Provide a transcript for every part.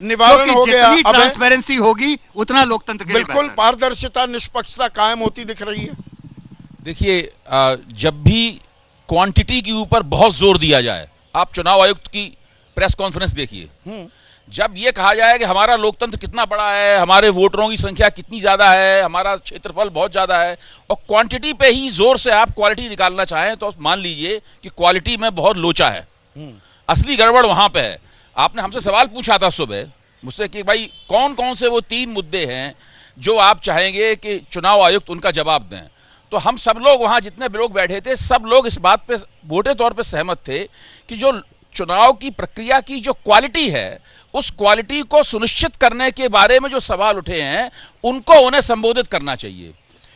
निवारण हो गया। जितनी ट्रांसपेरेंसी होगी उतना लोकतंत्र के लिए बिल्कुल बेहतर। पारदर्शिता निष्पक्षता कायम होती दिख रही है। देखिए, जब भी क्वांटिटी के ऊपर बहुत जोर दिया जाए, आप चुनाव आयुक्त की प्रेस कॉन्फ्रेंस देखिए, जब यह कहा जाए कि हमारा लोकतंत्र कितना बड़ा है, हमारे वोटरों की संख्या कितनी ज्यादा है, हमारा क्षेत्रफल बहुत ज्यादा है, और क्वांटिटी पे ही जोर से आप क्वालिटी निकालना चाहें तो मान लीजिए कि क्वालिटी में बहुत लोचा है। असली गड़बड़ वहां पे है। आपने हमसे सवाल पूछा था सुबह मुझसे कि भाई कौन कौन से वो 3 मुद्दे हैं जो आप चाहेंगे कि चुनाव आयुक्त उनका जवाब दें। तो हम सब लोग वहां जितने लोग बैठे थे, सब लोग इस बात पे मोटे तौर पे सहमत थे कि जो चुनाव की प्रक्रिया की जो क्वालिटी है, उस क्वालिटी को सुनिश्चित करने के बारे में जो सवाल उठे हैं उनको उन्हें संबोधित करना चाहिए।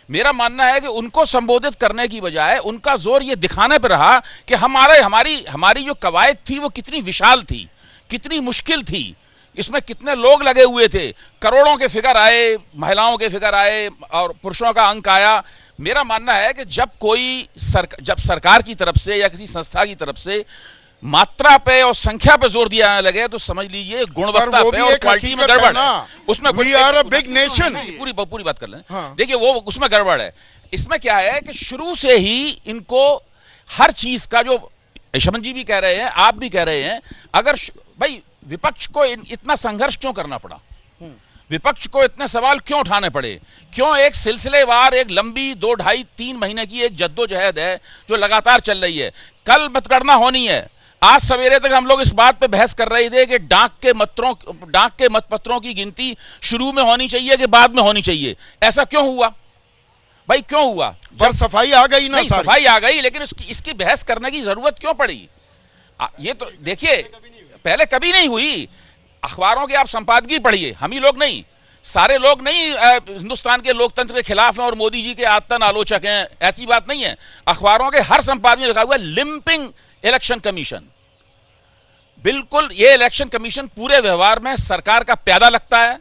मेरा मानना है कि उनको संबोधित करने की बजाय उनका जोर यह दिखाने पर रहा कि हमारी जो कवायद थी वो कितनी विशाल थी, कितनी मुश्किल थी, इसमें कितने लोग लगे हुए थे, करोड़ों के फिगर आए, महिलाओं के फिगर आए और पुरुषों का अंक आया। मेरा मानना है कि जब सरकार की तरफ से या किसी संस्था की तरफ से मात्रा पे और संख्या पे जोर दिया जाने लगे तो समझ लीजिए गुणवत्ता पे और क्वालिटी में गड़बड़ है। उसमें we are a big nation. पूरी बात कर लें। हाँ। देखिए वो उसमें गड़बड़ है। इसमें क्या है कि शुरू से ही इनको हर चीज का, जो यशवंत जी भी कह रहे हैं, आप भी कह रहे हैं, अगर भाई विपक्ष को इतना संघर्ष क्यों करना पड़ा, विपक्ष को इतने सवाल क्यों उठाने पड़े, क्यों एक सिलसिलेवार एक लंबी 2, 2.5, 3 महीने की एक जद्दोजहद है जो लगातार चल रही है। कल मतगणना होनी है। आज सवेरे तक हम लोग इस बात पे बहस कर रहे थे कि डाक के मतपत्रों की गिनती शुरू में होनी चाहिए कि बाद में होनी चाहिए। ऐसा क्यों हुआ भाई, क्यों हुआ? पर सफाई आ गई ना। नहीं, सफाई आ गई, लेकिन इसकी बहस करने की जरूरत क्यों पड़ी? ये तो देखिए, पहले कभी नहीं हुई। अखबारों के आप संपादकीय पढ़िए, हम ही लोग नहीं, सारे लोग नहीं हिंदुस्तान के लोकतंत्र के खिलाफ हैं और मोदी जी के आतन आलोचक हैं, ऐसी बात नहीं है। अखबारों के हर संपादकीय लिखा हुआ है लिंपिंग इलेक्शन कमीशन। बिल्कुल, ये इलेक्शन कमीशन पूरे व्यवहार में सरकार का प्यादा लगता है,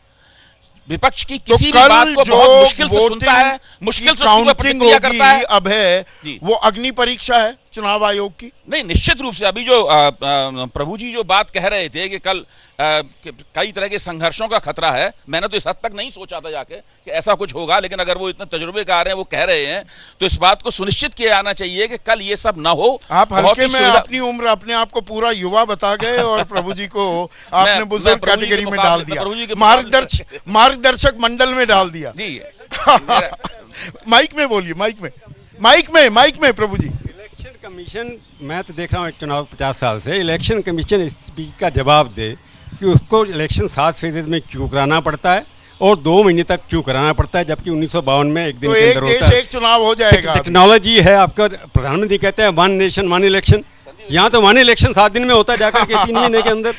विपक्ष की किसी भी बात को बहुत मुश्किल से सुनता है, मुश्किल से उसकी प्रतिक्रिया करता है। अब है वो अग्नि परीक्षा है चुनाव आयोग की। नहीं, निश्चित रूप से अभी जो प्रभु जी जो बात कह रहे थे कि कल कई तरह के संघर्षों का खतरा है, मैंने तो इस हद तक नहीं सोचा था जाके कि ऐसा कुछ होगा, लेकिन अगर वो इतने तजुर्बेकार हैं, वो कह रहे हैं, तो इस बात को सुनिश्चित किया जाना चाहिए कि कल ये सब ना हो। आप हल्के में अपनी उम्र अपने आप को पूरा युवा बता गए और प्रभु जी को आपने बुजुर्ग कैटेगरी में डाल दिया, मार्गदर्शक मंडल में डाल दिया जी। माइक में बोलिए, माइक में प्रभु जी। इलेक्शन कमीशन, मैं तो देख रहा हूँ चुनाव 50 साल से, इलेक्शन कमीशन इस चीज का जवाब दे कि उसको इलेक्शन 7 फेजेज में क्यों कराना पड़ता है और 2 महीने तक क्यों कराना पड़ता है, जबकि 1952 में एक दिन के अंदर होता है। एक चुनाव हो जाएगा। टेक्नोलॉजी है आपका, प्रधानमंत्री कहते हैं 1 नेशन 1 इलेक्शन, यहाँ तो 1 इलेक्शन 7 दिन में होता है जाकर के 3 महीने के अंदर।